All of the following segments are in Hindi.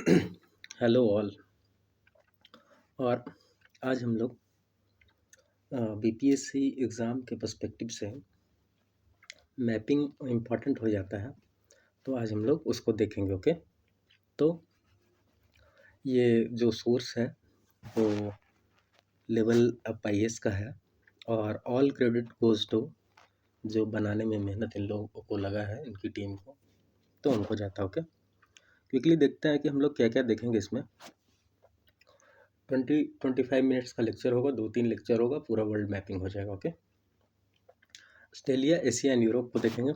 Hello all. और आज हम लोग बीपीएससी एग्ज़ाम के पर्सपेक्टिव से मैपिंग इम्पॉर्टेंट हो जाता है, तो आज हम लोग उसको देखेंगे। ओके, तो ये जो सोर्स है वो लेवल अप आईएएस का है और ऑल क्रेडिट गोज़ टू जो बनाने में मेहनत इन लोगों को लगा है, इनकी टीम को, तो उनको जाता है। ओके, क्विकली देखते हैं कि हम लोग क्या क्या देखेंगे इसमें। 25 मिनट्स का लेक्चर होगा, 2-3 लेक्चर होगा, पूरा वर्ल्ड मैपिंग हो जाएगा। Okay, Australia, Asia and Europe को देखेंगे।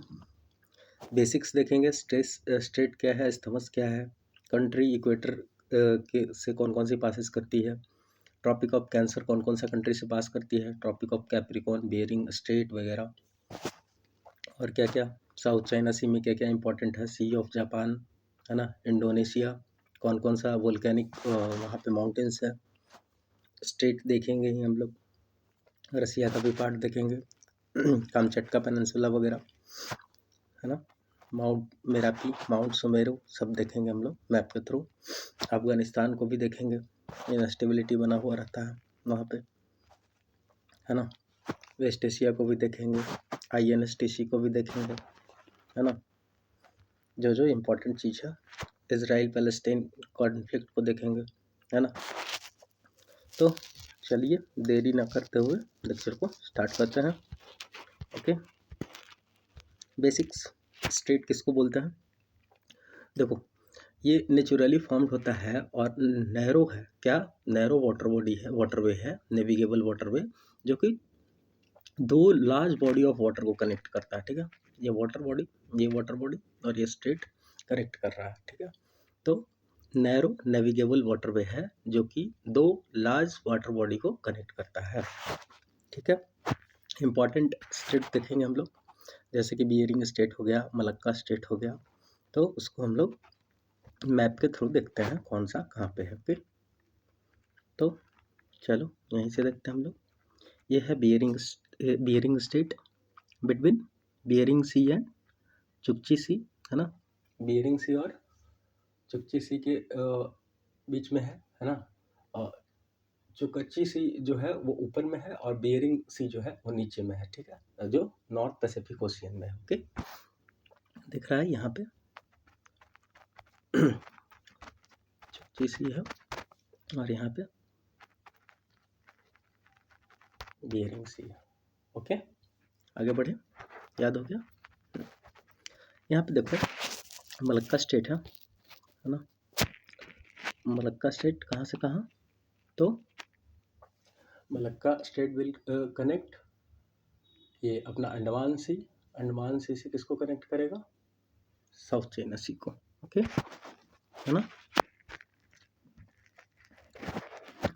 बेसिक्स देखेंगे, स्टेट क्या है, स्थमस क्या है, कंट्री इक्वेटर के से कौन कौन सी पासिस करती है, ट्रॉपिक ऑफ कैंसर कौन कौन सा कंट्री से पास करती है, tropic of Capricorn, Bering strait वगैरह, और क्या क्या साउथ चाइना सी में क्या क्या इंपॉर्टेंट है, सी ऑफ जापान है ना, इंडोनेशिया कौन कौन सा वोल्केनिक वहाँ पे माउंटेन्स है, स्टेट देखेंगे ही हम लोग, रसिया का भी पार्ट देखेंगे, कामचटका पेनिनसुला वगैरह है ना, माउंट मेरापी, माउंट सुमेरु सब देखेंगे हम लोग मैप के थ्रू। अफगानिस्तान को भी देखेंगे, इनस्टेबिलिटी बना हुआ रहता है वहाँ पे है ना। वेस्ट एशिया को भी देखेंगे, INSTC को भी देखेंगे है ना, जो जो इम्पोर्टेंट चीज़ है। इजराइल पैलेस्टाइन कॉन्फ्लिक्ट को देखेंगे है ना। तो चलिए देरी ना करते हुए लेक्चर को स्टार्ट करते हैं। ओके, बेसिक्स, स्टेट किसको बोलते हैं? देखो, ये नेचुरली फॉर्म्ड होता है और नैरो है, क्या नैरो वाटर बॉडी है, वाटरवे है, नेविगेबल वाटरवे, जो कि दो लार्ज बॉडी ऑफ वाटर को कनेक्ट करता है। ठीक है, ये वाटर बॉडी और ये स्ट्रेट कनेक्ट कर रहा है। ठीक है, तो नैरो नेविगेबल वाटरवे है जो कि दो लार्ज वाटर बॉडी को कनेक्ट करता है। ठीक है, इंपॉर्टेंट स्टेट देखेंगे हम लोग, जैसे कि बियरिंग स्टेट हो गया, मलक्का स्टेट हो गया, तो उसको हम लोग मैप के थ्रू देखते हैं कौन सा कहाँ पे है। ओके, तो चलो यहीं से देखते हैं हम लोग। ये है Bering Strait between Bering Sea and Chukchi Sea है ना। बियरिंग सी और चुकची सी के बीच में है ना। और चुकची सी जो है वो ऊपर में है और बियरिंग सी जो है वो नीचे में है। ठीक है, जो नॉर्थ पैसिफिक ओशियन में है। ओके, दिख रहा है यहाँ पे चुकची सी है और यहाँ पे बियरिंग सी है। ओके, आगे बढ़े, याद हो गया। यहाँ पे देखो मलक्का स्टेट है ना। मलक्का स्टेट कहाँ से कहाँ, तो मलक्का स्टेट विल कनेक्ट ये अपना अंडमान सी से किसको कनेक्ट करेगा, साउथ चाइना सी को। ओके, है ना।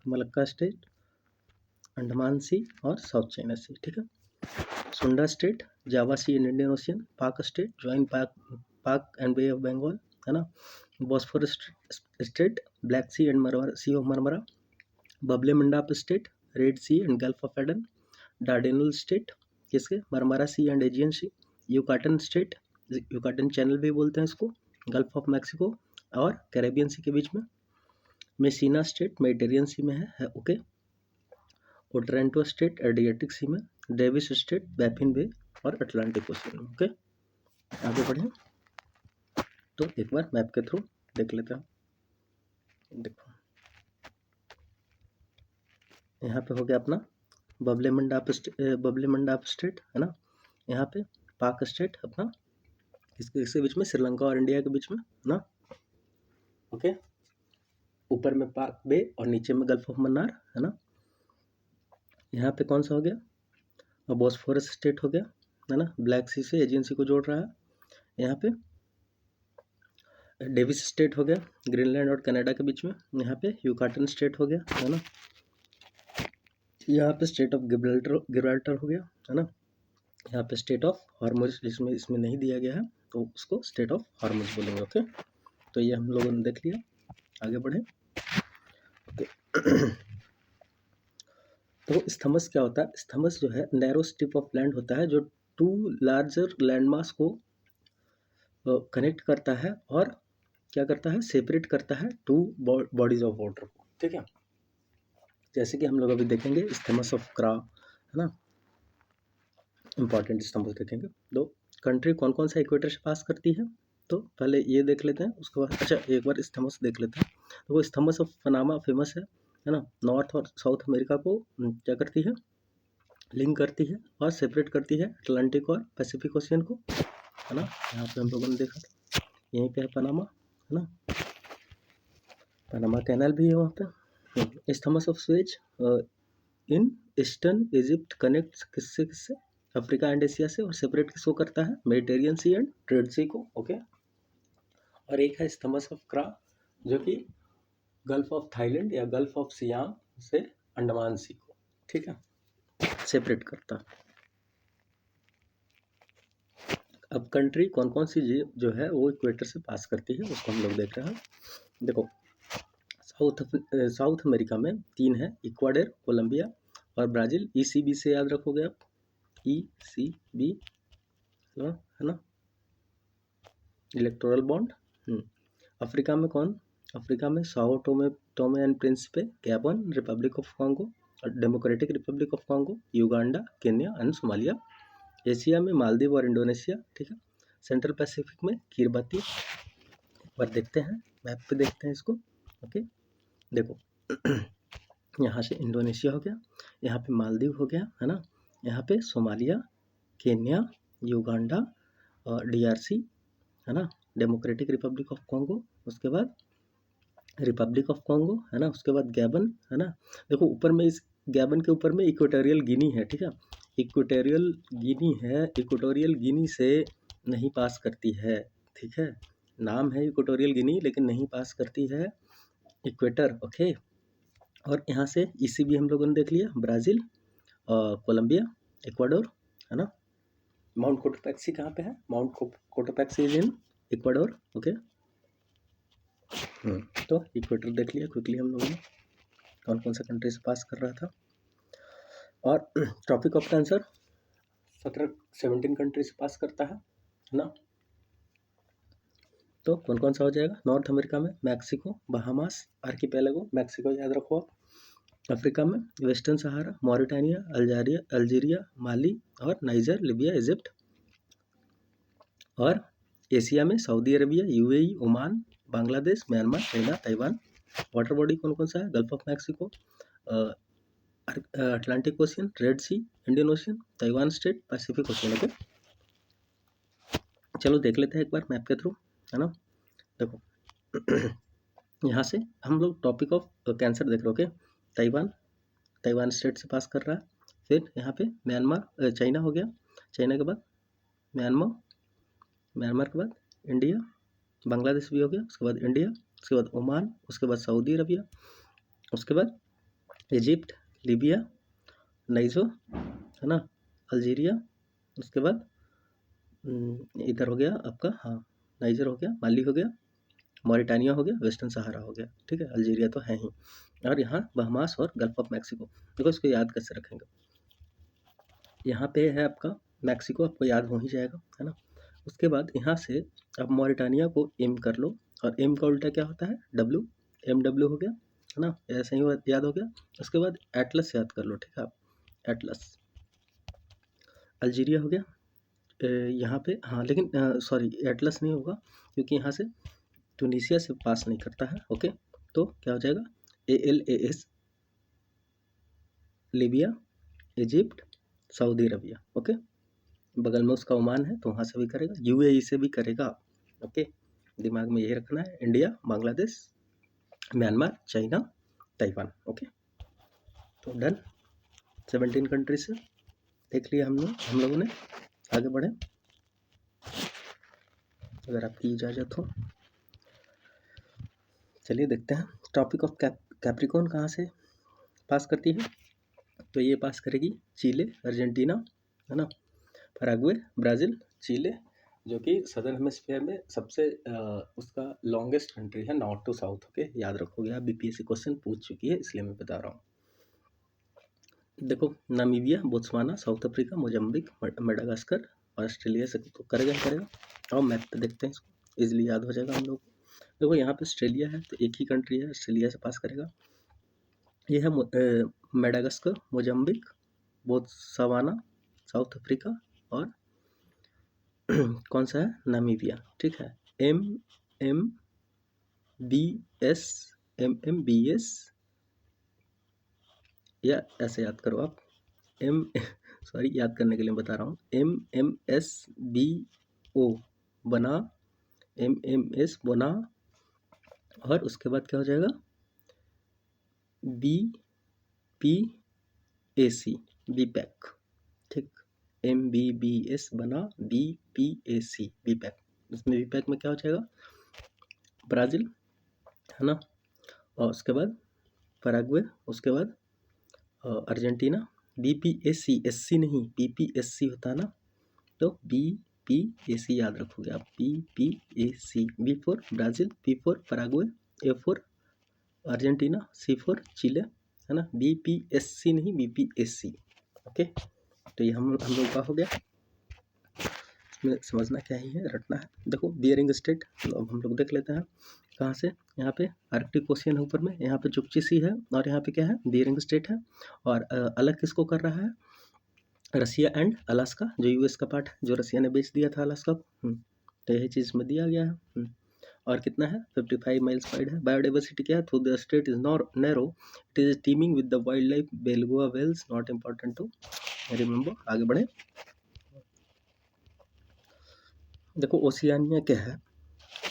मलक्का स्टेट, अंडमान सी और साउथ चाइना सी। ठीक है, Sunda Strait, Java Sea and Indian Ocean, Palk Strait join Palk and bay of Bengal है ना। Bosphorus Strait, Black Sea and Sea of Marmara, Bab el Mandeb Strait, Red Sea and Gulf of Aden, Dardanelles Strait किसके, Marmara Sea and Aegean Sea, Yucatan Strait, Yucatan Channel भी बोलते हैं इसको, गल्फ ऑफ मैक्सिको और कैरेबियन सी के बीच में, मेसिना स्टेट मेडिटेरियन सी में है। ओके, ओटरेंटो स्टेट एड्रियाटिक सी में, डेविस स्टेट बैफिन बे और अटलांटिक ओशियन में। ओके, आगे बढ़ें तो एक बार मैप के थ्रू देख लेते हैं। देखो यहाँ पे हो गया अपना बबले मंडाप स्टेट है ना। यहाँ पे पाक स्टेट अपना इसके बीच में, श्रीलंका और इंडिया के बीच में ना। ओके, ऊपर में पाक बे और नीचे में गल्फ ऑफ मन्नार है ना। यहाँ पे कौन सा हो गया, और बॉस्फोरस स्टेट हो गया है ना, ब्लैक सी से एजियन सी को जोड़ रहा है। यहाँ पे डेविस स्टेट हो गया ग्रीनलैंड और कनाडा के बीच में। यहाँ पे यूकाटन स्टेट हो गया है ना। यहाँ पे स्टेट ऑफ गिब्राल्टर हो गया है ना। यहाँ पे स्टेट ऑफ हॉर्मुज, जिसमें इसमें नहीं दिया गया है तो उसको स्टेट ऑफ हॉर्मुज बोलेंगे। ओके, तो ये हम लोगों ने देख लिया, आगे बढ़े। ओके, तो स्थमस क्या होता है? स्थमस जो है नैरो स्ट्रिप ऑफ लैंड होता है जो टू लार्जर लैंडमास को कनेक्ट करता है और क्या करता है, सेपरेट करता है टू बॉडीज ऑफ वाटर को, ठीक है। जैसे कि हम लोग अभी देखेंगे इस्थमस ऑफ क्रा, है ना, इंपॉर्टेंट इस्थमस देखेंगे। दो कंट्री कौन कौन सा इक्वेटर से पास करती है, तो पहले ये देख लेते हैं, उसके बाद अच्छा एक बार इस्थमस देख लेते हैं। तो वो इस्थमस ऑफ पनामा फेमस है ना, नॉर्थ और साउथ अमेरिका को क्या करती है, लिंक करती है और सेपरेट करती है अटलांटिक और पैसिफिक ओशियन को, है ना। यहाँ पे हम लोगों ने देखा था, यहीं पे है पनामा, है ना, पनामा कैनाल भी है वहाँ पे। Isthmus of Suez in eastern Egypt connect किससे किससे, अफ्रीका एंड एशिया से, और सेपरेट किसको करता है, मेडिटेरियन सी एंड रेड सी को, ओके। और एक है इस्थमस ऑफ क्रा जो कि गल्फ ऑफ थाईलैंड या गल्फ ऑफ सियाम से अंडमान सी को, ठीक है, सेपरेट करता है। अब कंट्री कौन कौन सी जो है वो इक्वेटर से पास करती है उसको हम लोग देख रहे हैं। देखो साउथ अमेरिका में 3 है, इक्वाडोर, कोलंबिया और ब्राज़ील। ECB से याद रखोगे आप, ECB, है ना, इलेक्टोरल बॉन्ड। अफ्रीका में कौन, अफ्रीका में Sao Thome and Principe, Gabon, Republic of Congo, democratic Republic of Congo, Uganda, Kenya and Somalia. Asia में मालदीव और इंडोनेशिया, ठीक है। सेंट्रल पैसिफिक में किरबाती। एक बार देखते हैं मैप पे, देखते हैं इसको, ओके। देखो यहाँ से इंडोनेशिया हो गया, यहाँ पे मालदीव हो गया, है ना, यहाँ पे सोमालिया, केन्या, युगांडा और DRC, है ना, डेमोक्रेटिक रिपब्लिक ऑफ कॉन्गो, उसके बाद रिपब्लिक ऑफ कॉन्गो, है ना, उसके बाद गैबन, है ना। देखो ऊपर में इस गैबन के ऊपर में इक्वेटोरियल गिनी है, ठीक है, इक्वेटोरियल गिनी है, इक्वेटोरियल गिनी से नहीं पास करती है, ठीक है, नाम है इक्वेटोरियल गिनी लेकिन नहीं पास करती है इक्वेटर, ओके। और यहाँ से ECB हम लोगों ने देख लिया, ब्राज़ील, कोलंबिया, इक्वाडोर, है ना। माउंट कोटोपैक्सी कहाँ पे है, mount Cotopaxi is in Ecuador, okay. तो इक्वेटर देख लिया क्विकली हम लोगों ने, कौन कौन सा कंट्री से पास कर रहा था। और टॉपिक ऑफ आंसर 17 कंट्री से पास करता है ना। तो कौन कौन सा हो जाएगा, नॉर्थ अमेरिका में मैक्सिको, बहामास, आर्किपेलागो, मैक्सिको याद रखो आप। अफ्रीका में western Sahara, Mauritania, Algeria, Mali और नाइजर, लिबिया, इजिप्ट। और एशिया में Saudi Arabia, UAE, Oman, Bangladesh, Myanmar, China, Taiwan. Water body कौन कौन सा है, gulf of Mexico, Atlantic ocean, red sea, Indian ocean, Taiwan strait, Pacific ocean, okay. चलो देख लेते हैं एक बार मैप के थ्रू, है ना। देखो यहाँ से हम लोग टॉपिक ऑफ कैंसर देख रहे, ओके। ताइवान स्टेट से पास कर रहा है, फिर यहाँ पे म्यांमार, चाइना हो गया, चाइना के बाद म्यांमार के बाद इंडिया, बांग्लादेश भी हो गया, उसके बाद इंडिया, उसके बाद ओमान, उसके बाद सऊदी अरबिया, उसके बाद इजिप्ट, लीबिया, नाइजो, है ना, अल्जीरिया, उसके बाद इधर हो गया आपका, हाँ, नाइजर हो गया, माली हो गया, मॉरिटानिया हो गया, वेस्टर्न सहारा हो गया, ठीक है, अल्जीरिया तो है ही। और यहाँ बहमास और गल्फ ऑफ मैक्सिको। देखो इसको याद कैसे रखेंगे, यहाँ पे है आपका मैक्सिको, आपको याद हो ही जाएगा, है ना। उसके बाद यहाँ से आप मॉरिटानिया को एम कर लो, और एम का उल्टा क्या होता है, W, MW हो गया, है ना, ऐसा ही याद हो गया। उसके बाद एटलस याद कर लो, ठीक है, आप एटलस। अल्जीरिया हो गया, यहाँ पे, हाँ, लेकिन सॉरी एटलस नहीं होगा क्योंकि यहाँ से ट्यूनीशिया से पास नहीं करता है, ओके। तो क्या हो जाएगा, ALAS, Libya, Egypt, Saudi Arabia, okay. बगल में उसका ओमान है तो वहाँ से भी करेगा, UAE से भी करेगा, ओके। दिमाग में यही रखना है, India, Bangladesh, Myanmar, China, Taiwan, okay. तो डन, 17 कंट्री से देख लिया हम लोगों ने। आगे बढ़े अगर आपकी इजाज़त हो, चलिए देखते हैं। टॉपिक ऑफ कैप्रिकॉर्न कहाँ से पास करती है, तो ये पास करेगी चिले, अर्जेंटीना, है ना, पैराग्वे, ब्राज़ील, चिले, जो कि सदर्न हेमिस्फीयर में सबसे उसका लॉन्गेस्ट कंट्री है, नॉर्थ टू साउथ, ओके। याद रखोगे आप, BPSC क्वेश्चन पूछ चुकी है इसलिए मैं बता रहा हूँ। देखो Namibia, Botswana, south Africa, Mozambique, Madagascar, Australia से तो करेगा। और मैप पे देखते हैं इसको, इजीली याद हो जाएगा हम लोग। देखो यहाँ पे ऑस्ट्रेलिया है तो एक ही कंट्री है, ऑस्ट्रेलिया से पास करेगा। ये है Madagascar, Mozambique, Botswana, south Africa और कौन सा है, नामीबिया। ठीक है, M M B S, MMBS, या ऐसे याद करो आप, एम सॉरी याद करने के लिए बता रहा हूँ, MMSBO बना, MMS बना, और उसके बाद क्या हो जाएगा, BPAC, BPAC। ठीक, MBBS बना BPAC, BPAC। इसमें BPAC में क्या हो जाएगा, ब्राज़ील, है ना, और उसके बाद पैराग्वे, उसके बाद अर्जेंटीना। BPAC, SC नहीं, BPSC होता है ना, तो BPAC याद रखोगे आप, BPAC। B for Brazil, P for Paraguay, A for Argentina, C for Chile, है ना। BPSC नहीं, BPAC। ओके, तो ये हम लोग का हो गया। इसमें समझना क्या ही है, रटना है। देखो बियरिंग स्टेट, अब हम लोग देख लेते हैं कहाँ से। यहाँ पे आर्कटिक ओशियन है ऊपर में, यहाँ पे चुपची सी है, और यहाँ पे क्या है, बियरिंग स्टेट है। और अलग किसको कर रहा है, रसिया एंड अलास्का, जो यूएस का पार्ट है, जो रसिया ने बेच दिया था अलास्का को। तो यही चीज़ में दिया गया है। और कितना है, 55 माइल्स वाइड है। बायोडाइवर्सिटी क्या है, through the strait is narrow, it is teeming with the wild life, beluga whales, not important to remember. आगे बढ़े, देखो ओशियानिया क्या है।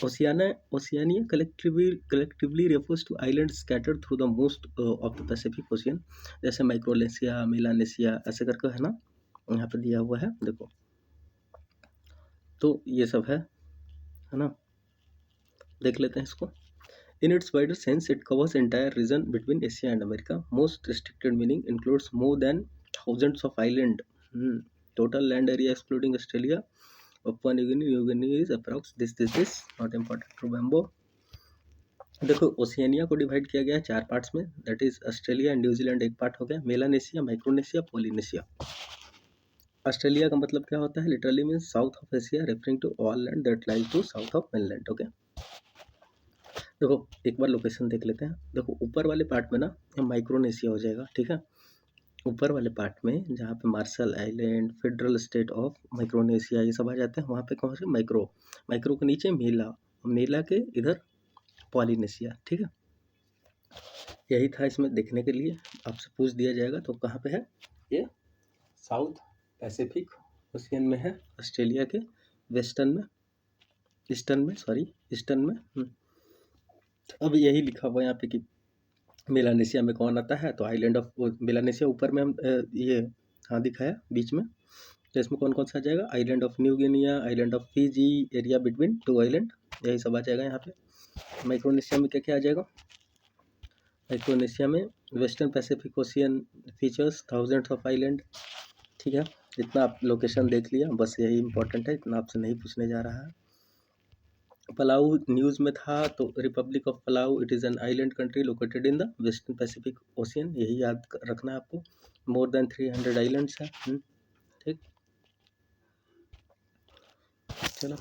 Oceania collectively refers to islands scattered through the most of the Pacific Ocean, जैसे माइक्रोनेशिया, मेलानेशिया, ऐसे करके है ना, यहाँ पे दिया हुआ है देखो। तो ये सब है ना, देख लेते हैं इसको। In its wider sense, it covers entire region between Asia and America. Most restricted meaning includes more than thousands of island. Total land area excluding Australia, Papua New Guinea is approx this not important to remember. देखो ओशियानिया को डिवाइड किया गया है 4 पार्ट्स में, that is Australia and New Zealand एक पार्ट हो गया, मेलानेशिया, माइक्रोनेशिया, पोलिनेशिया। ऑस्ट्रेलिया का मतलब क्या होता है, literally means south of Asia, referring to all land that lies to south of mainland. Okay, देखो एक बार लोकेशन देख लेते हैं। देखो ऊपर वाले पार्ट में ना माइक्रोनेशिया हो जाएगा, ठीक है। ऊपर वाले पार्ट में जहाँ पे Marshall island, federal state of Micronesia, ये सब आ जाते हैं, वहाँ पे कौन से, माइक्रो के नीचे मेला के इधर पॉलिनेशिया। ठीक है, यही था इसमें देखने के लिए, आपसे पूछ दिया जाएगा तो कहाँ पे है ये, साउथ पैसिफिक ओशियन में है, ऑस्ट्रेलिया के ईस्टर्न में। अब यही लिखा हुआ है यहाँ पे कि मेलानेशिया में कौन आता है, तो आइलैंड ऑफ मेलानेशिया ऊपर में हम ये हाँ दिखाया बीच में, तो इसमें कौन कौन सा आ जाएगा, island of new Guinea, island of Fiji, area between 2 island, यही सब आ जाएगा यहाँ पे। माइक्रोनेशिया में क्या क्या आ जाएगा, माइक्रोनेशिया में western Pacific ocean features, thousands of island. ठीक है, इतना आप लोकेशन देख लिया, बस यही इंपॉर्टेंट है, इतना आपसे नहीं पूछने जा रहा है। पलाऊ न्यूज़ में था, तो Republic of Palau, it is an island country located in the western Pacific ocean, यही याद रखना है आपको। मोर देन 300 आइलैंड्स हैं। ठीक, चलो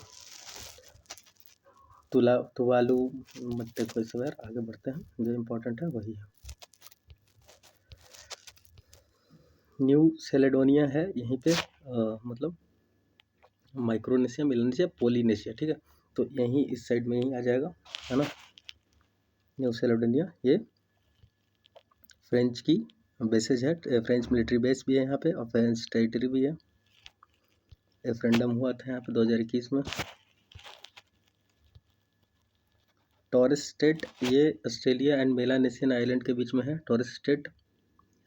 तुवालू मत देखो इस बार, आगे बढ़ते हैं, जो इम्पोर्टेंट है वही है। न्यू सेलेडोनिया है यहीं पे, मतलब माइक्रोनेशिया, मेलानेशिया, पोलिनेशिया। ठीक है, तो यहीं इस साइड में ही आ जाएगा, है ना। न्यू सेलेडोनिया ये फ्रेंच की बेसेज है, फ्रेंच मिलिट्री बेस भी है यहाँ पे, और फ्रेंच टेरिटरी भी है। रेफरेंडम हुआ था यहाँ पे 2021 में। टॉरस स्टेट, ये ऑस्ट्रेलिया एंड मेलानेशियन आइलैंड के बीच में है, टॉरस स्टेट,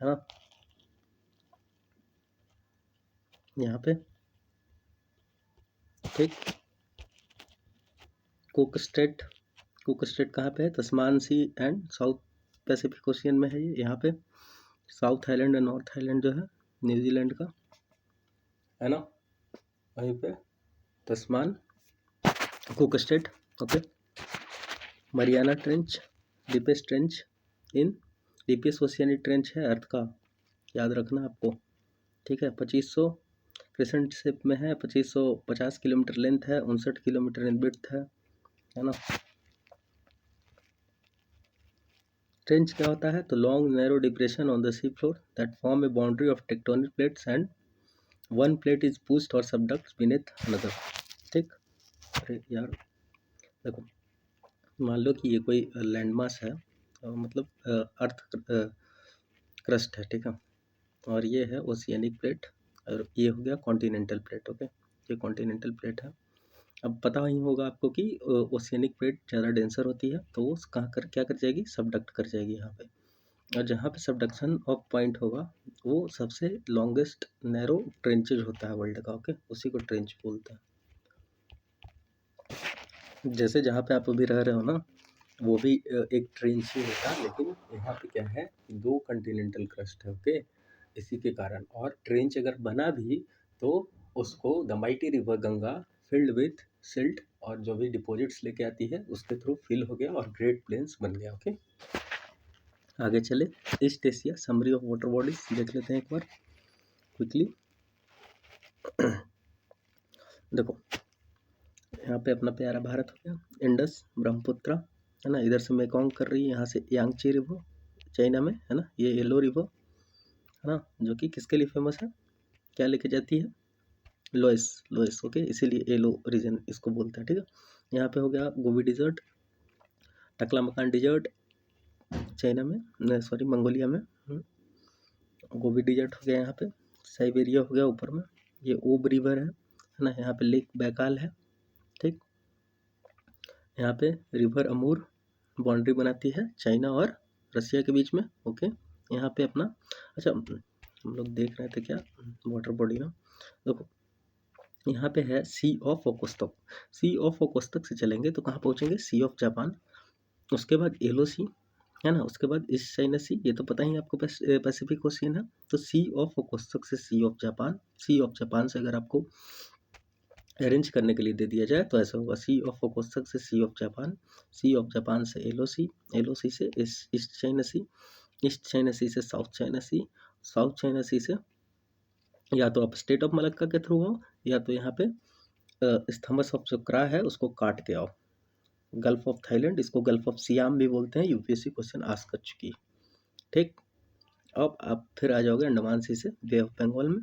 हाँ यहाँ पे। ठीक, कुक स्टेट कहाँ पे है, Tasman Sea and South Pacific Ocean में है ये, यहाँ पे। South Island and North Island जो है न्यूजीलैंड का, है ना, वहीं पे Tasman, Cook Strait. Okay, Mariana Trench, deepest trench in, deepest oceanic trench है अर्थ का, याद रखना आपको। ठीक है, 2500 क्रिसेंट शेप में है, 2550 किलोमीटर लेंथ है, 59 किलोमीटर इन विड्थ है ना। ट्रेंच क्या होता है? तो long narrow depression on the sea floor that form A boundary of tectonic plates and one plate is pushed और सबडक्ट बीनेथ अनदर। ठीक। अरे यार देखो, मान लो कि ये कोई लैंड मास है, मतलब अर्थ क्रस्ट है, ठीक है, और ये है ओशियनिक प्लेट और ये हो गया कॉन्टिनेंटल प्लेट। ओके, ये कॉन्टिनेंटल प्लेट है। अब पता ही होगा आपको कि ओशियनिक प्लेट ज़्यादा डेंसर होती है, तो वो कहाँ कर क्या कर जाएगी? सबडक्ट कर जाएगी यहाँ पे। और जहाँ पे सबडक्शन ऑफ पॉइंट होगा वो सबसे लॉन्गेस्ट नैरो ट्रेंचेज होता है वर्ल्ड का। ओके, उसी को ट्रेंच बोलते हैं। जैसे जहाँ पे आप अभी रह रहे हो ना, वो भी एक ट्रेंच ही होता है, लेकिन यहाँ पे क्या है, दो कॉन्टिनेंटल क्रस्ट है। ओके, इसी के कारण। और ट्रेंच अगर बना भी तो उसको the mighty river Ganga filled with silt और जो भी डिपॉजिट्स लेके आती है उसके थ्रू फिल हो गया और ग्रेट प्लेन्स बन गया। ओके, आगे चले। East Asia summary of water bodies देख लेते हैं एक बार क्विकली। देखो, यहाँ पे अपना प्यारा भारत हो गया, इंडस, ब्रह्मपुत्र है ना, इधर से मेकोंग कर रही है, यहाँ से यांगची रिवर चाइना में है ना, ये येलो रिवर है ना, जो कि किसके लिए फेमस है? क्या लेके जाती है? Loess, loess. ओके, इसीलिए येलो रीजन इसको बोलते हैं। ठीक है, यहाँ पे हो गया Gobi desert, Taklamakan desert China में, सॉरी मंगोलिया में। गोबी डिजर्ट हो गया यहाँ पे, साइबेरिया हो गया ऊपर में, ये ओब रिवर है ना, यहाँ पे लेक बैकाल है। ठीक, यहाँ पे रिवर अमूर बाउंड्री बनाती है चाइना और रसिया के बीच में। ओके, यहाँ पे अपना, अच्छा हम लोग देख रहे थे क्या वाटर बॉडी ना, देखो यहाँ पे है सी ऑफ ओकोस्तक। सी ऑफ ओकोस्तक से चलेंगे तो कहाँ पहुँचेंगे? सी ऑफ जापान, उसके बाद येलो सी है ना, उसके बाद ईस्ट चाइना सी, ये तो पता ही आपको पैसिफिक ओशियन है। तो सी ऑफ ओकोस्तक से Sea of Japan, Sea of Japan से अगर आपको अरेंज करने के लिए दे दिया जाए तो ऐसा होगा, सी ऑफ ओकोस्तक से Sea of Japan, Sea of Japan से येलो सी, येलो सी से East China Sea, East China Sea से South China Sea, South China Sea से या तो आप स्टेट ऑफ मलक्का के थ्रू हो, या तो यहाँ पे स्थमस ऑफ जो क्रा है उसको काट के आओ। गल्फ ऑफ थाईलैंड, इसको गल्फ ऑफ सियाम भी बोलते हैं, यूपीएससी क्वेश्चन आस्क कर चुकी है। ठीक, अब आप फिर आ जाओगे अंडमान सी से बे ऑफ बंगाल में,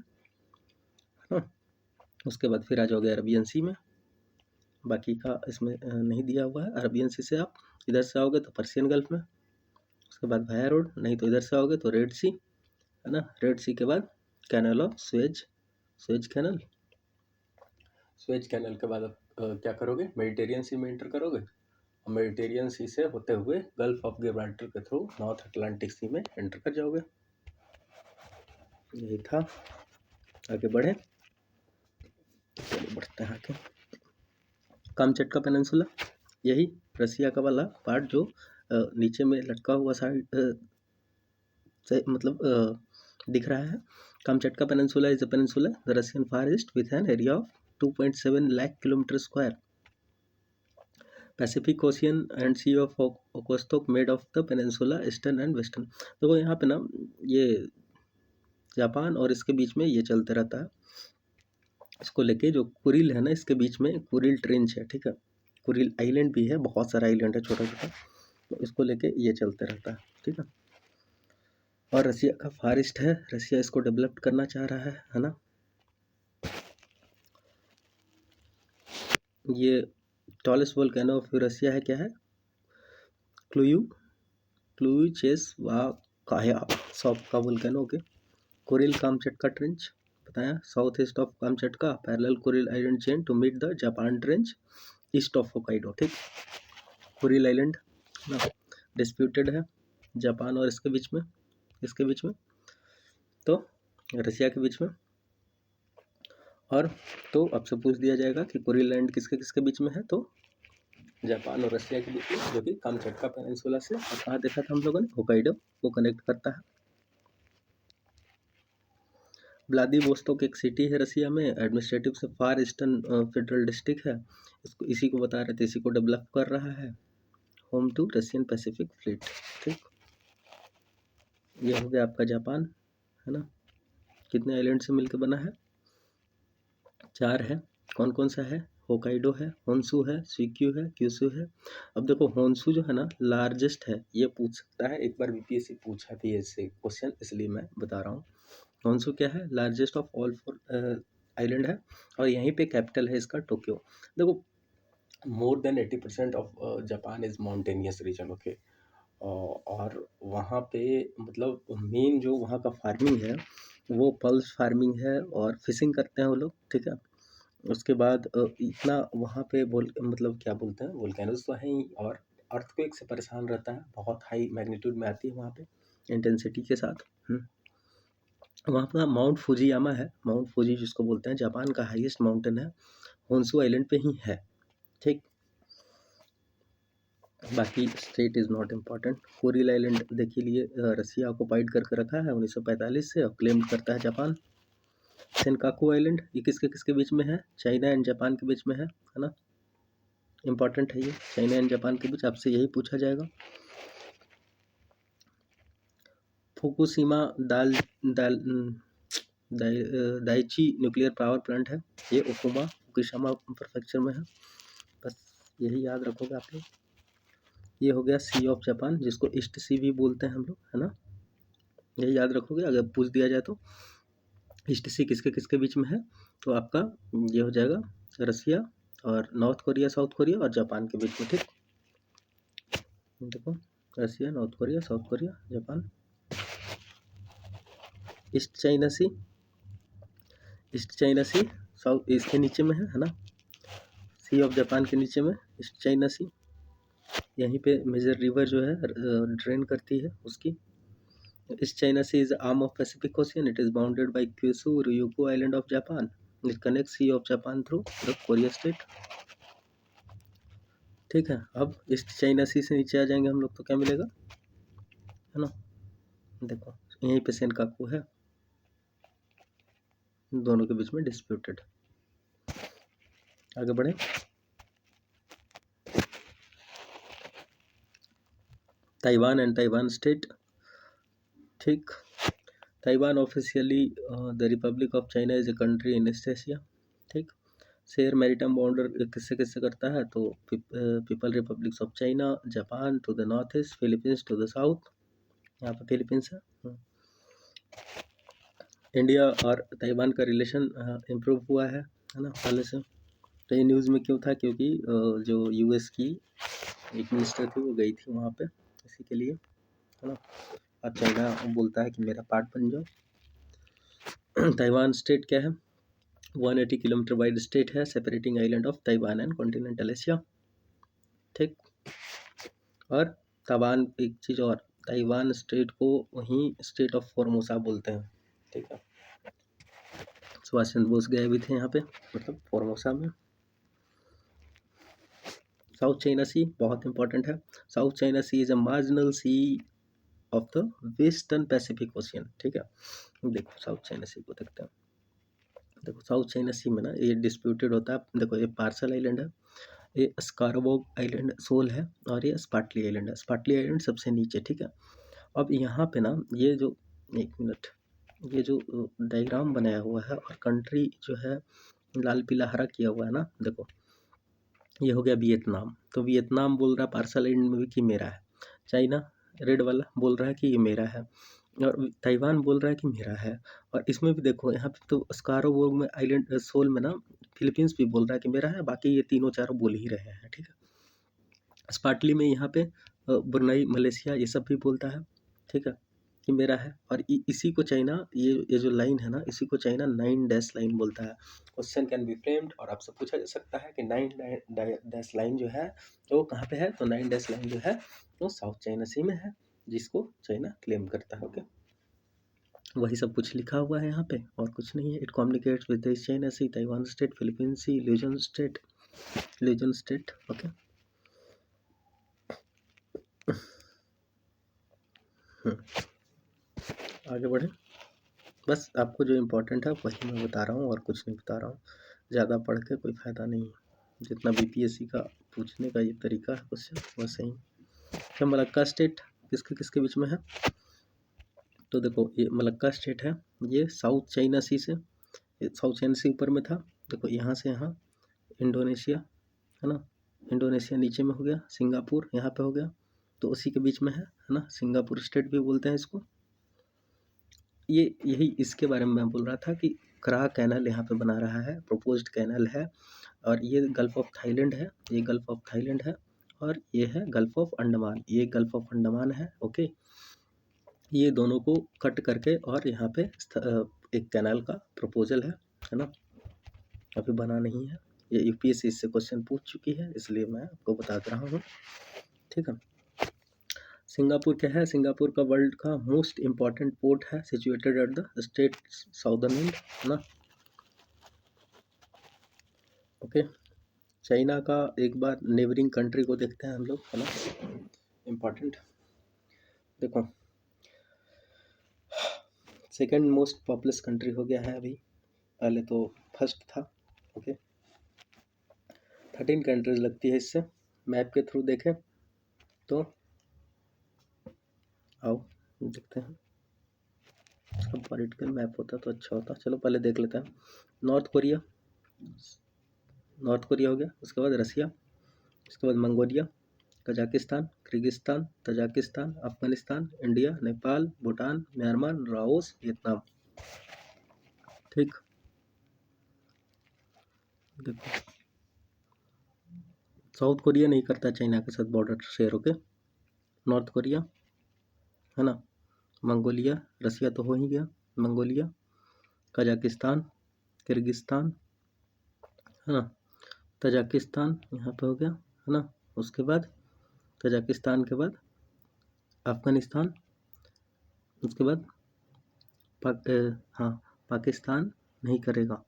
है ना, उसके बाद फिर आ जाओगे अरबियन सी में, बाकी का इसमें नहीं दिया हुआ है। अरबियन सी से आप इधर से आओगे तो पर्शियन गल्फ में, उसके बाद वाया रोड, नहीं तो इधर से आओगे तो रेड सी है ना, रेड सी के बाद canal of Suez, Suez canal, Suez canal के बाद आप क्या करोगे? मेडिटेरियन सी में एंटर करोगे, मेडिटेरियन सी से होते हुए गल्फ ऑफ गिब्राल्टर के थ्रू नॉर्थ अटलांटिक सी में एंटर कर जाओगे। यही था, आगे बढ़े, चलिए बढ़ते हैं आगे। कामचटका पेनिनसुला, यही रसिया का वाला पार्ट जो नीचे में लटका हुआ साइड मतलब दिख रहा है। Kamchatka Peninsula is a peninsula the Russian Far East with an area of 2.7 lakh kilometre square, Pacific Ocean and Sea of Okhotsk made of the peninsula eastern and western. तो यहाँ पे ना ये जापान और इसके बीच में ये चलते रहता है, इसको लेके जो कुरिल है ना, इसके बीच में कुरिल ट्रेंच है। ठीक है, कुरिल आइलैंड भी है, बहुत सारा आइलैंड है छोटा छोटा, तो इसको लेके ये चलते रहता है। ठीक है, और रसिया का फार ईस्ट है, रसिया इसको डेवलप करना चाह रहा है ना। ये टॉलेस्ट वोल्केनो ऑफ रसिया है, क्या है? क्लूयू, क्लूयू चेस वा काया सॉफ का वोल्केनो के। कुरिल कामचटका ट्रेंच बताया, south east of Kamchatka parallel Kuril island chain to meet the Japan trench east of Hokkaido. ठीक, कुरिल आइलैंड ना डिस्प्यूटेड है जापान और इसके बीच में, इसके बीच में तो रसिया के बीच में। और तो आपसे पूछ दिया जाएगा कि कुरिल आइलैंड किसके किसके बीच में है, तो जापान और रसिया के बीच में, जो कि कामचटका पेनिनसुला से, और कहाँ देखा था हम लोगों ने? होकाइडो को कनेक्ट करता है। व्लादिवोस्तोक एक सिटी है रसिया में, एडमिनिस्ट्रेटिव से फार ईस्टर्न फेडरल डिस्ट्रिक्ट है, इसको इसी को बता रहे थे, इसी को डेवलप कर रहा है, home to Russian Pacific fleet. ठीक, ये हो गया आपका जापान है ना, कितने आइलैंड से मिलकर बना है? 4 है, कौन कौन सा है? होकाइडो है, होन्शु है, शिक्यू है, क्यूशु है। अब देखो होन्शु जो है ना लार्जेस्ट है, ये पूछ सकता है, एक बार बीपीएससी पूछा भी ऐसे क्वेश्चन, इसलिए मैं बता रहा हूँ। होन्शु क्या है, लार्जेस्ट ऑफ ऑल 4 आइलैंड है, और यहीं पे कैपिटल है इसका टोक्यो। देखो more than 80% of Japan is mountainous region, okay. और वहाँ पे मतलब मेन जो वहाँ का फार्मिंग है वो पल्स फार्मिंग है, और फिशिंग करते हैं वो लोग, ठीक है। उसके बाद इतना वहाँ पे मतलब क्या बोलते हैं, वोल्केनोज तो हैं ही, और अर्थक्वेक से परेशान रहता है, बहुत हाई मैग्नीट्यूड में आती है वहाँ पे इंटेंसिटी के साथ। वहाँ पर माउंट फुजियामा है, माउंट फुजी जिसको बोलते हैं, जापान का हाईएस्ट माउंटेन है, होन्शु आइलैंड पे ही है, ठीक। बाकी state is not important. Kuril island देखिए लिए रसिया ऑक्युपाइड करके रखा है 1945 से, और क्लेम करता है जापान। सेनकाकू आइलैंड ये किसके बीच में है, चाइना एंड जापान के बीच में है ना, इम्पॉर्टेंट है ये, चाइना एंड जापान के बीच, आपसे यही पूछा जाएगा। Fukushima Daiichi nuclear power plant है, ये फुकुशिमा प्रीफेक्चर में है, बस यही याद रखोगे आप लोग। ये हो गया सी ऑफ जापान, जिसको ईस्ट सी भी बोलते हैं हम लोग, है ना, यही याद रखोगे। अगर पूछ दिया जाए तो ईस्ट सी किसके बीच में है, तो आपका ये हो जाएगा रसिया और नॉर्थ कोरिया, साउथ कोरिया और जापान के बीच में, ठीक। देखो Russia, North Korea, South Korea, Japan. East China Sea, East China Sea south इसके नीचे में है ना, सी ऑफ जापान के नीचे में ईस्ट चाइना सी, यहीं पे मेजर रिवर जो है ड्रेन करती है उसकी। East China sea is arm of Pacific ocean, it is bounded by Kyushu ryukyu island of Japan, it connects sea of Japan through the Korea strait, ठीक है। अब ईस्ट चाइना सी से नीचे आ जाएंगे हम लोग तो क्या मिलेगा, है ना, देखो यहीं पे सेनकाकू है, दोनों के बीच में डिस्प्यूटेड। आगे बढ़े, ताइवान एंड ताइवान स्टेट, ठीक। Taiwan officially the republic of China is a country in east Asia, ठीक। शेयर मैरिटाइम बॉर्डर किससे करता है, तो people republics of China, Japan to the north east, Philippines to the south, यहाँ पे फिलीपींस है। इंडिया और ताइवान का रिलेशन इम्प्रूव हुआ है ना पहले से। तो ये न्यूज़ में क्यों था, क्योंकि जो यूएस की एक मिनिस्टर थी वो गई थी वहाँ पे इसी के लिए, है ना, और चाइना बोलता है कि मेरा पार्ट बन जाओ। ताइवान स्टेट क्या है, 180 किलोमीटर वाइड स्टेट है, separating island of Taiwan and continental Asia, ठीक। और ताइवान एक चीज़ और, ताइवान स्टेट को वहीं स्टेट ऑफ फॉर्मोसा बोलते हैं, ठीक है। सुभाष चंद्र बोस गए भी थे यहाँ पे, मतलब फॉर्मोसा में। साउथ चाइना सी बहुत इंपॉर्टेंट है, south China sea is a marginal sea of the western Pacific ocean, ठीक है। देखो साउथ चाइना सी को देखते हैं, देखो साउथ चाइना सी में ना ये डिस्प्यूटेड होता है, देखो ये पार्सल आइलैंड है, ये स्कारबोग आइलैंड सोल है, और ये स्पार्टली आइलैंड है, स्पार्टली आइलैंड सबसे नीचे, ठीक है। अब यहाँ पे ना ये जो, एक मिनट, ये जो डायग्राम बनाया हुआ है और कंट्री जो है लाल पीला हरा किया हुआ है ना, देखो ये हो गया वियतनाम, तो वियतनाम बोल रहा है पार्सल आइलैंड में भी कि मेरा है, चाइना रेड वाला बोल रहा है कि ये मेरा है, और ताइवान बोल रहा है कि मेरा है। और इसमें भी देखो यहाँ पे तो स्कारोबोर्ग में आइलैंड सोल में ना फिलीपींस भी बोल रहा है कि मेरा है, बाकी ये तीनों चारों बोल ही रहे हैं, ठीक है। स्पार्टली में यहाँ पे ब्रुनई मलेशिया ये सब भी बोलता है, ठीक है, कि मेरा है। और इसी को चाइना, ये जो लाइन है ना, इसी को चाइना 9 डैश लाइन बोलता है। क्वेश्चन कैन बी फ्रेम्ड, और आपसे पूछा जा सकता है कि 9 डैश लाइन जो है तो कहाँ पे है, तो 9 डैश लाइन जो है वो साउथ चाइना सी में है, जिसको चाइना क्लेम करता है, ओके। वही सब कुछ लिखा हुआ है यहाँ पे, और कुछ नहीं है। It communicates with the China Sea, Taiwan Strait, Philippine Sea, Luzon Strait, okay. आगे बढ़े, बस आपको जो इम्पोर्टेंट है वही मैं बता रहा हूँ, और कुछ नहीं बता रहा हूँ। ज़्यादा पढ़ के कोई फ़ायदा नहीं है, जितना बीपीएससी का पूछने का ये तरीका है क्वेश्चन वैसे ही। क्या मलक्का स्टेट किसके बीच में है, तो देखो ये मलक्का स्टेट है, ये साउथ चाइना सी से, साउथ चाइना सी ऊपर में था, देखो यहाँ से यहाँ इंडोनेशिया, है ना, इंडोनेशिया नीचे में हो गया, सिंगापुर यहाँ पे हो गया, तो उसी के बीच में है ना, सिंगापुर स्टेट भी बोलते हैं इसको। ये यही इसके बारे में मैं बोल रहा था कि करा कैनल यहाँ पे बना रहा है, प्रपोज्ड कैनल है, और ये गल्फ ऑफ थाईलैंड है, ये गल्फ ऑफ थाईलैंड है, और ये है गल्फ ऑफ अंडमान, ये गल्फ ऑफ अंडमान है। ओके, ये दोनों को कट करके और यहाँ पे एक कैनाल का प्रपोजल है ना, अभी बना नहीं है। ये यूपीएससी इससे क्वेश्चन पूछ चुकी है, इसलिए मैं आपको बता रहा हूँ, ठीक है। सिंगापुर क्या है, सिंगापुर का वर्ल्ड का मोस्ट इम्पॉर्टेंट पोर्ट है, situated at the state southern and, है ना। ओके, चाइना का एक बार नेबरिंग कंट्री को देखते हैं हम लोग, है ना, इम्पॉर्टेंट। देखो, सेकंड मोस्ट पॉपुलस कंट्री हो गया है अभी, पहले तो फर्स्ट था। ओके, 13 कंट्रीज लगती है इससे। मैप के थ्रू देखें तो आओ देखते हैं, अब पॉलिटिकल मैप होता तो अच्छा होता। चलो पहले देख लेते हैं। नॉर्थ कोरिया, नॉर्थ कोरिया हो गया, उसके बाद रसिया, उसके बाद Mongolia, Kazakhstan, Kyrgyzstan, Tajikistan, Afghanistan, India, Nepal, Bhutan, Myanmar, Laos, Vietnam. ठीक, देखो साउथ कोरिया नहीं करता चाइना के साथ border share. Okay, north Korea, है ना, मंगोलिया, रसिया तो हो ही गया, मंगोलिया, कजाकिस्तान, किर्गिस्तान, है ना, तजाकिस्तान यहाँ पे हो गया, है ना, उसके बाद तजाकिस्तान के बाद अफगानिस्तान, उसके बाद हाँ पाकिस्तान नहीं करेगा,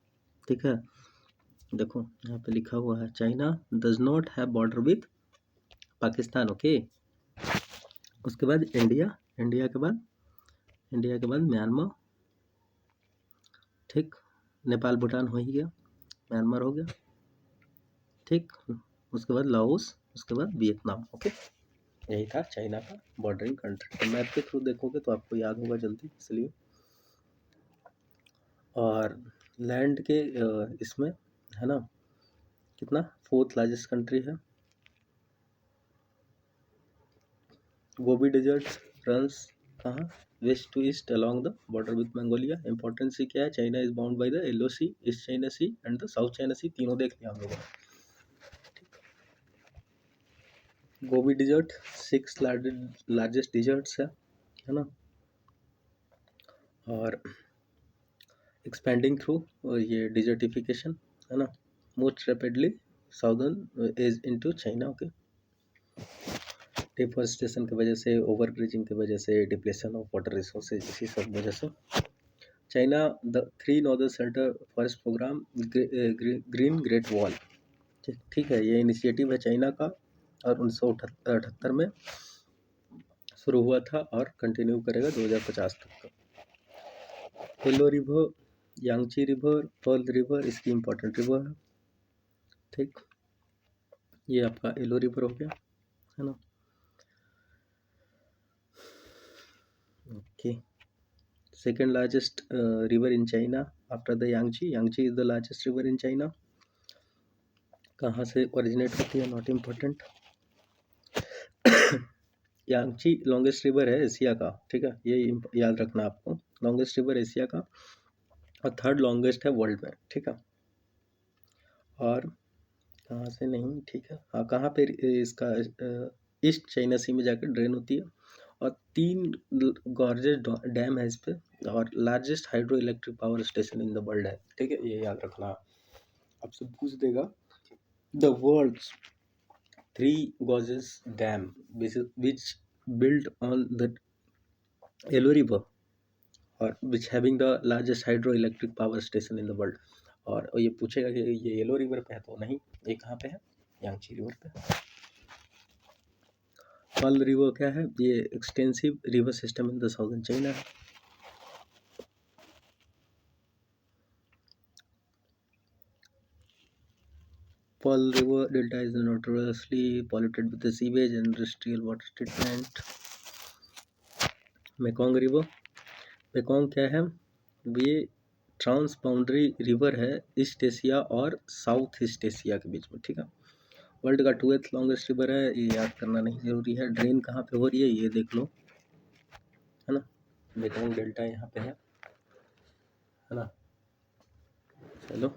ठीक है। देखो यहाँ पे लिखा हुआ है China does not have border with Pakistan. Okay, उसके बाद इंडिया, इंडिया के बाद म्यांमार, ठीक, नेपाल भूटान हो ही गया, म्यांमार हो गया, ठीक, उसके बाद लाओस, उसके बाद वियतनाम। ओके, यही था चाइना का बॉर्डरिंग कंट्री। तो मैप के थ्रू देखोगे तो आपको याद होगा जल्दी, इसलिए। और लैंड के इसमें, है ना, कितना, फोर्थ लार्जेस्ट कंट्री है। गोबी डेजर्ट रन्स कहाँ, west to east along the border with Mongolia. Importance sea क्या है, China is bound by the Yellow Sea, East China Sea and the South China Sea, तीनों देख लिया हम लोगों ने। गोबी डिजर्ट 6 लार्जेस्ट डिजर्ट्स है ना, और एक्सपेंडिंग थ्रू ये डिजर्टिफिकेशन, है ना, most rapidly southern is into China. Okay, deforestation की वजह से, ओवर ब्रिजिंग की वजह से, डिप्लेशन ऑफ वाटर रिसोर्सेज, इसी सब वजह से China the 3 northern centre forest programme green great wall, ठीक है, ये इनिशिएटिव है चाइना का, और 1978 में शुरू हुआ था और कंटिन्यू करेगा 2050 तक का। Yellow River, Yangtze River, Pearl River इसकी इम्पोर्टेंट रिवर है, ठीक, ये आपका येलो रिवर हो गया, है ना। Okay, second largest river in China after the Yangtze, Yangtze is the largest river in China. कहाँ से ओरिजिनेट होती है, not important. Yangtze longest river है एशिया का, ठीक है, ये याद रखना आपको, लॉन्गेस्ट रिवर एशिया का, और थर्ड लॉन्गेस्ट है वर्ल्ड में, ठीक है। और कहाँ से नहीं, ठीक है, हाँ कहाँ पे इसका ईस्ट चाइना सी में जाकर ड्रेन होती है, और 3 गॉर्जेस डैम है इस पे, और largest hydro electric power station in the world है, ठीक है, ये याद रखना। आपसे पूछ देगा the world's 3 gorges dam which built on the Yellow River or which having the largest hydroelectric power station in the world। और ये पूछेगा कि ये येलो रिवर पे है, तो नहीं, ये कहाँ पे है, यांगची रिवर पे। पर्ल रिवर क्या है, ये extensive river system in the southern China है। Pearl River Delta is notoriously polluted with the sewage and industrial water treatment। Mekong River, Mekong क्या है, ये ट्रांसबाउंडरी रिवर है ईस्ट एशिया और साउथ ईस्ट एशिया के बीच में, ठीक है। वर्ल्ड का 2th लॉन्गेस्ट रिवर है, ये याद करना नहीं जरूरी है। ड्रेन कहाँ पे हो रही है ये देख लो, है ना। मेकंग डेल्टा यहाँ पे है ना। चलो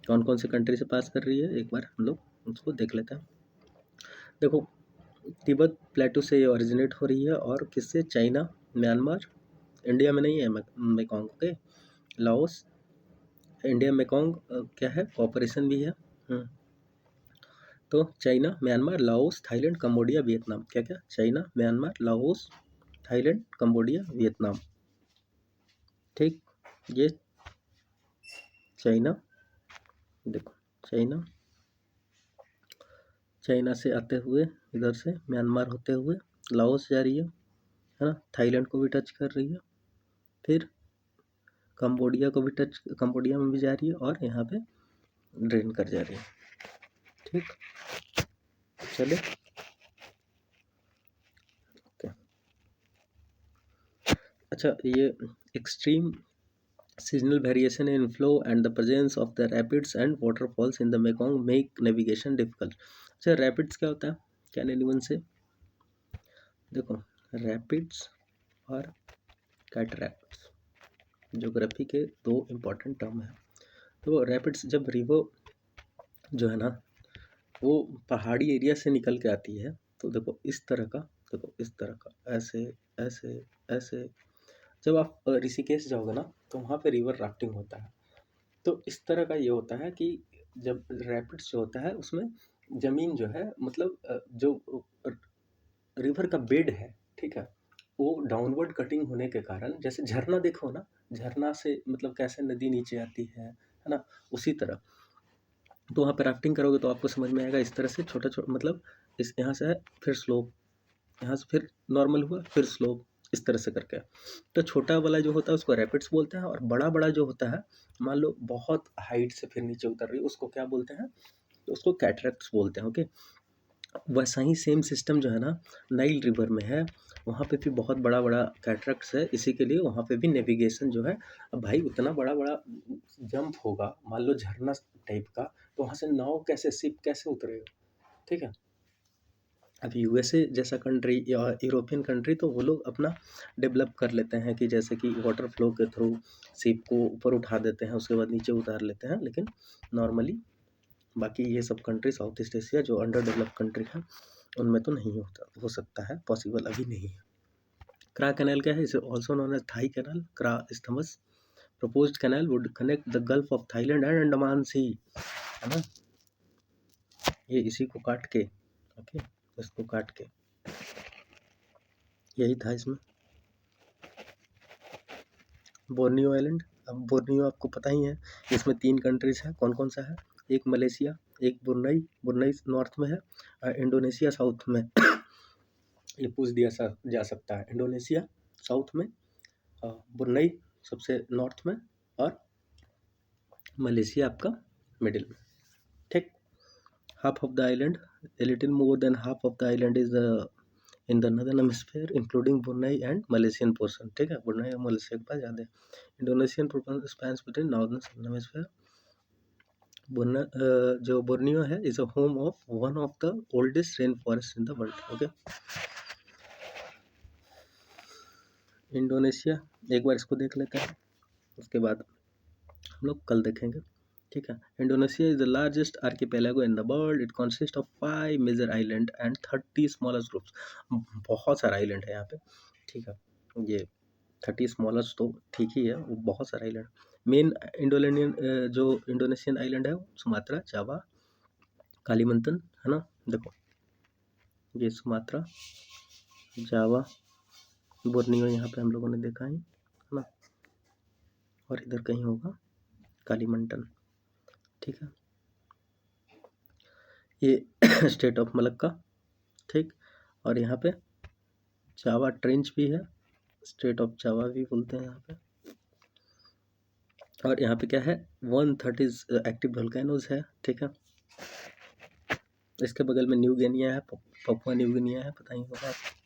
कौन कौन से कंट्री से पास कर रही है एक बार हम लोग उसको देख लेते हैं। देखो तिब्बत प्लेटू से ये ओरिजिनेट हो रही है और किससे, चाइना, म्यांमार, इंडिया में नहीं है मेकॉन्ग के, लाओस, इंडिया मेकॉन्ग क्या है कॉपरेशन भी है। तो China, Myanmar, Laos, Thailand, Cambodia, Vietnam. क्या क्या, China, Myanmar, Laos, Thailand, Cambodia, Vietnam, ठीक। ये चाइना, देखो चाइना, चाइना से आते हुए इधर से म्यांमार होते हुए लाओस जा रही है ना, थाईलैंड को भी टच कर रही है, फिर कंबोडिया को भी टच, कंबोडिया में भी जा रही है और यहाँ पे ड्रेन कर जा रही है, ठीक। चले ओके। अच्छा, ये extreme seasonal variation in flow and the presence of the rapids and waterfalls in the Mekong make navigation difficult। अच्छा rapids क्या होता है, कैन एनीवन से, देखो rapids और cataracts ज्योग्राफी के दो इम्पोर्टेंट टर्म हैं। तो rapids जब रिवर जो है ना वो पहाड़ी एरिया से निकल के आती है, तो देखो इस तरह का, देखो इस तरह का, ऐसे ऐसे ऐसे। जब आप ऋषिकेश जाओगे ना तो वहाँ पे रिवर राफ्टिंग होता है। तो इस तरह का ये होता है कि जब रैपिड्स जो होता है उसमें ज़मीन जो है मतलब जो रिवर का बेड है, ठीक है, वो डाउनवर्ड कटिंग होने के कारण, जैसे झरना देखो ना, झरना से मतलब कैसे नदी नीचे आती है ना, उसी तरह। तो वहाँ पे राफ्टिंग करोगे तो आपको समझ में आएगा, इस तरह से छोटा छोटा मतलब इस यहाँ से है फिर स्लोप, यहाँ से फिर नॉर्मल हुआ फिर स्लोप, इस तरह से करके। तो छोटा वाला जो होता है उसको रैपिड्स बोलते हैं, और बड़ा बड़ा जो होता है मान लो बहुत हाइट से फिर नीचे उतर रही है उसको क्या बोलते हैं, तो उसको कैटरेक्ट्स बोलते हैं, ओके। वैसा ही सेम सिस्टम जो है ना नाइल रिवर में है, वहाँ पे भी बहुत बड़ा बड़ा कैटरेक्ट्स है, इसी के लिए वहाँ पे भी नेविगेशन जो है, अब भाई उतना बड़ा बड़ा जंप होगा मान लो झरना टाइप का, तो वहाँ से नाव कैसे, शिप कैसे उतरेगा, ठीक है। अब यूएसए जैसा कंट्री या यूरोपियन कंट्री तो वो लोग अपना डेवलप कर लेते हैं कि जैसे कि वाटर फ्लो के थ्रू शिप को ऊपर उठा देते हैं उसके बाद नीचे उतार लेते हैं, लेकिन नॉर्मली बाकी ये सब कंट्री साउथ ईस्ट एशिया जो अंडर डेवलप कंट्री है उनमें तो नहीं होता, हो सकता है, पॉसिबल अभी नहीं है। क्रा कैनाल क्या है, इसे also known as Thai Canal, Kra isthmus proposed canal would connect the Gulf of Thailand and Andaman Sea, है ना। ये इसी को काट के, ओके, इसको काट के यही था इसमें। बोर्नियो आइलैंड, अब बोर्नियो आपको पता ही है, इसमें 3 कंट्रीज हैं, कौन कौन सा है, एक मलेशिया, एक ब्रुनई, ब्रुनई नॉर्थ में है, और इंडोनेशिया साउथ में। ये पूछ दिया जा सकता है, इंडोनेशिया साउथ में, ब्रुनई सबसे नॉर्थ में, और मलेशिया आपका मिडिल में, ठीक। Half of the island, a little more than half of the island is in the northern hemisphere including Brunei and Malaysian portion, ठीक है, ब्रुनई और मलेशिया के पास ज़्यादा है। Indonesian portion spans between northern southern hemisphere। जो बोर्नियो है is a home of one of the oldest rain forest in the world, okay. Indonesia एक बार इसको देख लेते हैं, उसके बाद हम लोग कल देखेंगे, ठीक है। Indonesia is the largest archipelago in the world, it consist of 5 major island and 30 smallest groups. बहुत सारा आइलैंड है यहाँ पे, ठीक है। ये 30 स्मॉलेस्ट तो ठीक ही है, वो बहुत सारा आइलैंड। मेन इंडोनेशियन जो इंडोनेशियन आइलैंड है सुमात्रा, जावा, कालीमंतन, है ना। देखो ये सुमात्रा, जावा, बोर्नियो यहाँ पे हम लोगों ने देखा है ना, और इधर कहीं होगा कालीमंटन, ठीक है। ये स्टेट ऑफ मलक्का, ठीक। और यहाँ पे जावा ट्रेंच भी है, स्टेट ऑफ जावा भी बोलते हैं यहाँ पे। और यहाँ पे क्या है, 130 एक्टिव वोल्केनोज है, ठीक है। इसके बगल में न्यू गिनिया है, पपुआ न्यू गिनिया है, पता ही होगा आपको।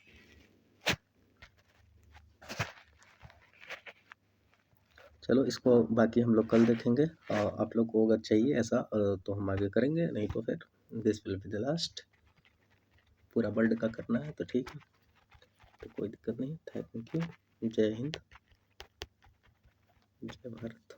चलो इसको बाकी हम लोग कल देखेंगे। आप लोग को अगर चाहिए ऐसा तो हम आगे करेंगे, नहीं तो फिर this will be the last. पूरा वर्ल्ड का करना है तो ठीक है, तो कोई दिक्कत नहीं। Thank you. जय हिंद, जय भारत।